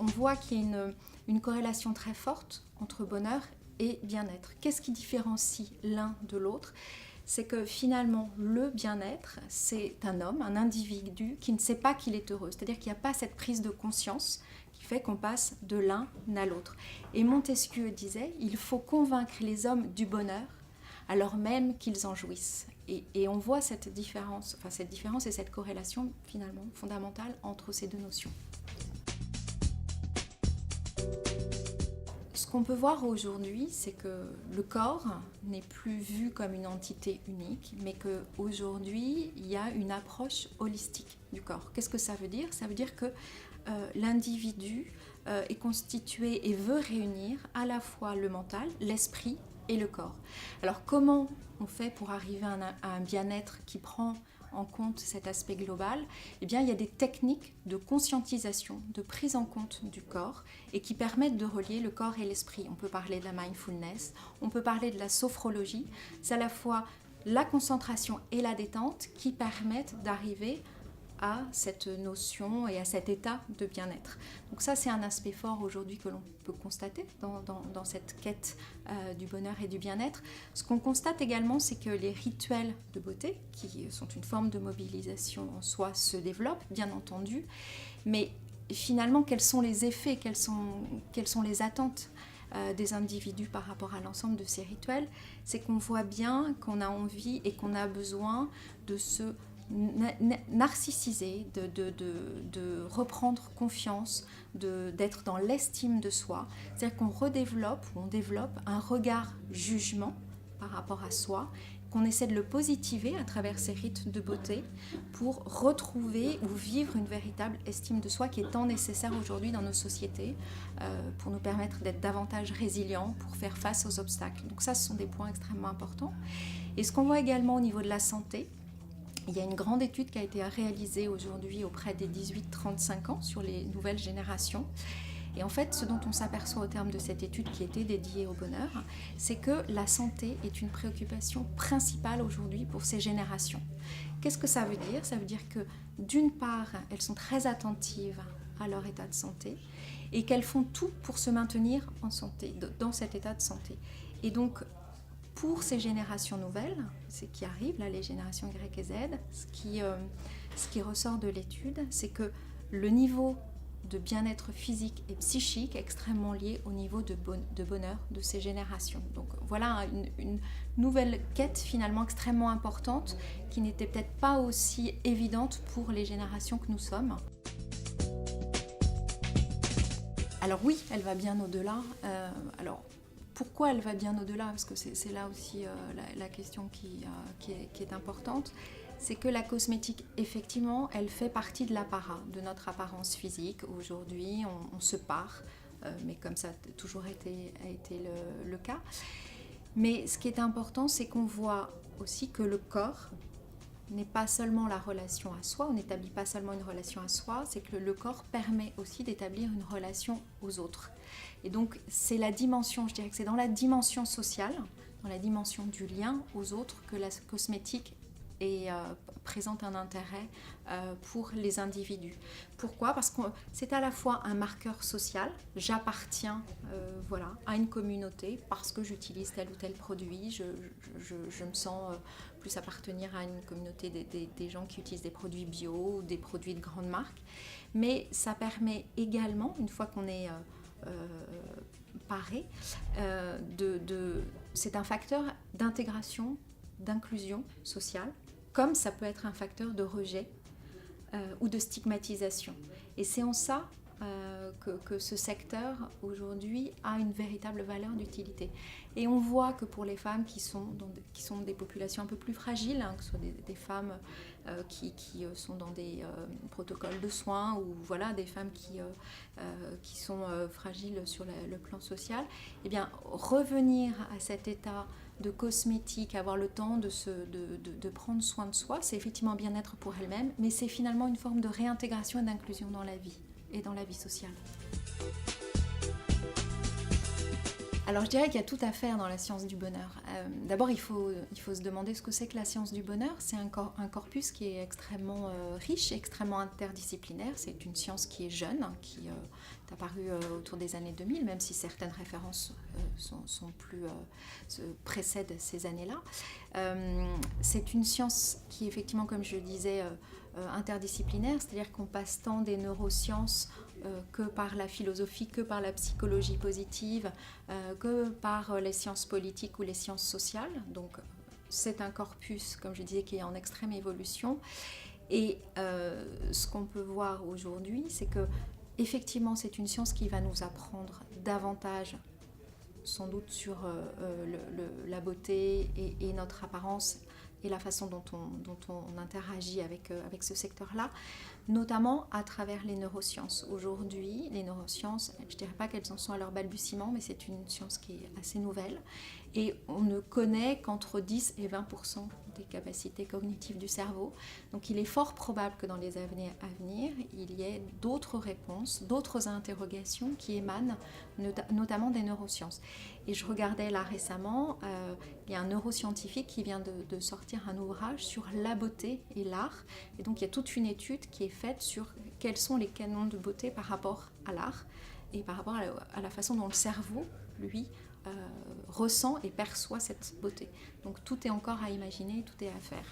on voit qu'il y a une corrélation très forte entre bonheur et bien-être. Qu'est-ce qui différencie l'un de l'autre ? C'est que finalement, le bien-être, c'est un homme, un individu qui ne sait pas qu'il est heureux. C'est-à-dire qu'il n'y a pas cette prise de conscience qui fait qu'on passe de l'un à l'autre. Et Montesquieu disait, il faut convaincre les hommes du bonheur alors même qu'ils en jouissent. Et on voit cette différence et cette corrélation finalement fondamentale entre ces deux notions. Ce qu'on peut voir aujourd'hui, c'est que le corps n'est plus vu comme une entité unique, mais qu'aujourd'hui, il y a une approche holistique du corps. Qu'est-ce que ça veut dire ? Ça veut dire que l'individu est constitué et veut réunir à la fois le mental, l'esprit et le corps. Alors comment on fait pour arriver à un bien-être qui prend en compte cet aspect global ? Eh bien, il y a des techniques de conscientisation, de prise en compte du corps et qui permettent de relier le corps et l'esprit. On peut parler de la mindfulness, on peut parler de la sophrologie. C'est à la fois la concentration et la détente qui permettent d'arriver à cette notion et à cet état de bien-être. Donc ça, c'est un aspect fort aujourd'hui que l'on peut constater dans cette quête du bonheur et du bien-être. Ce qu'on constate également, c'est que les rituels de beauté, qui sont une forme de mobilisation en soi, se développent, bien entendu, mais finalement, quels sont les effets, quelles sont les attentes des individus par rapport à l'ensemble de ces rituels ? C'est qu'on voit bien qu'on a envie et qu'on a besoin de se narcissiser, de reprendre confiance, d'être dans l'estime de soi. C'est-à-dire on développe un regard jugement par rapport à soi, qu'on essaie de le positiver à travers ces rites de beauté pour retrouver ou vivre une véritable estime de soi qui est tant nécessaire aujourd'hui dans nos sociétés pour nous permettre d'être davantage résilients, pour faire face aux obstacles. Donc ça, ce sont des points extrêmement importants. Et ce qu'on voit également au niveau de la santé, il y a une grande étude qui a été réalisée aujourd'hui auprès des 18-35 ans sur les nouvelles générations. Et en fait, ce dont on s'aperçoit au terme de cette étude qui était dédiée au bonheur, c'est que la santé est une préoccupation principale aujourd'hui pour ces générations. Qu'est-ce que ça veut dire ? Ça veut dire que d'une part, elles sont très attentives à leur état de santé et qu'elles font tout pour se maintenir en santé, dans cet état de santé. Et donc, pour ces générations nouvelles, c'est qui arrivent, là, les générations Y et Z, ce qui ressort de l'étude, c'est que le niveau de bien-être physique et psychique est extrêmement lié au niveau de bonheur de ces générations. Donc voilà une nouvelle quête finalement extrêmement importante qui n'était peut-être pas aussi évidente pour les générations que nous sommes. Alors oui, elle va bien au-delà. Pourquoi elle va bien au-delà ? Parce que c'est là aussi la question qui est importante. C'est que la cosmétique, effectivement, elle fait partie de l'apparat, de notre apparence physique. Aujourd'hui, on se pare, mais comme ça a toujours été le cas. Mais ce qui est important, c'est qu'on voit aussi que le corps n'est pas seulement la relation à soi, on n'établit pas seulement une relation à soi, c'est que le corps permet aussi d'établir une relation aux autres. Et donc c'est la dimension, je dirais que c'est dans la dimension sociale, dans la dimension du lien aux autres que la cosmétique présente un intérêt pour les individus. Pourquoi ? Parce que c'est à la fois un marqueur social, j'appartiens à une communauté parce que j'utilise tel ou tel produit, je me sens plus appartenir à une communauté des gens qui utilisent des produits bio ou des produits de grandes marques, mais ça permet également, une fois qu'on est paré, c'est un facteur d'intégration, d'inclusion sociale, comme ça peut être un facteur de rejet ou de stigmatisation. Et c'est en ça que ce secteur aujourd'hui a une véritable valeur d'utilité. Et on voit que pour les femmes qui sont des populations un peu plus fragiles, que ce soit des femmes qui sont dans des protocoles de soins ou des femmes qui sont fragiles sur le plan social, eh bien revenir à cet état de cosmétique, avoir le temps de prendre soin de soi, c'est effectivement bien-être pour elle-même, mais c'est finalement une forme de réintégration et d'inclusion dans la vie et dans la vie sociale. Alors je dirais qu'il y a tout à faire dans la science du bonheur. D'abord il faut se demander ce que c'est que la science du bonheur. C'est un corpus qui est extrêmement riche, extrêmement interdisciplinaire. C'est une science qui est jeune, qui est apparue autour des années 2000, même si certaines références précèdent ces années-là. C'est une science qui effectivement, comme je disais, interdisciplinaire, c'est-à-dire qu'on passe tant des neurosciences que par la philosophie, que par la psychologie positive, que par les sciences politiques ou les sciences sociales. Donc c'est un corpus, comme je disais, qui est en extrême évolution. Et ce qu'on peut voir aujourd'hui, c'est que effectivement, c'est une science qui va nous apprendre davantage, sans doute, sur la beauté et notre apparence et la façon dont on interagit avec ce secteur-là, notamment à travers les neurosciences. Aujourd'hui, les neurosciences, je ne dirais pas qu'elles en sont à leur balbutiement, mais c'est une science qui est assez nouvelle. Et on ne connaît qu'entre 10 et 20% des capacités cognitives du cerveau. Donc il est fort probable que dans les années à venir, il y ait d'autres réponses, d'autres interrogations qui émanent notamment des neurosciences. Et je regardais là récemment, il y a un neuroscientifique qui vient de sortir un ouvrage sur la beauté et l'art. Et donc il y a toute une étude qui est faite sur quels sont les canons de beauté par rapport à l'art et par rapport à la façon dont le cerveau, lui, ressent et perçoit cette beauté. Donc tout est encore à imaginer, tout est à faire.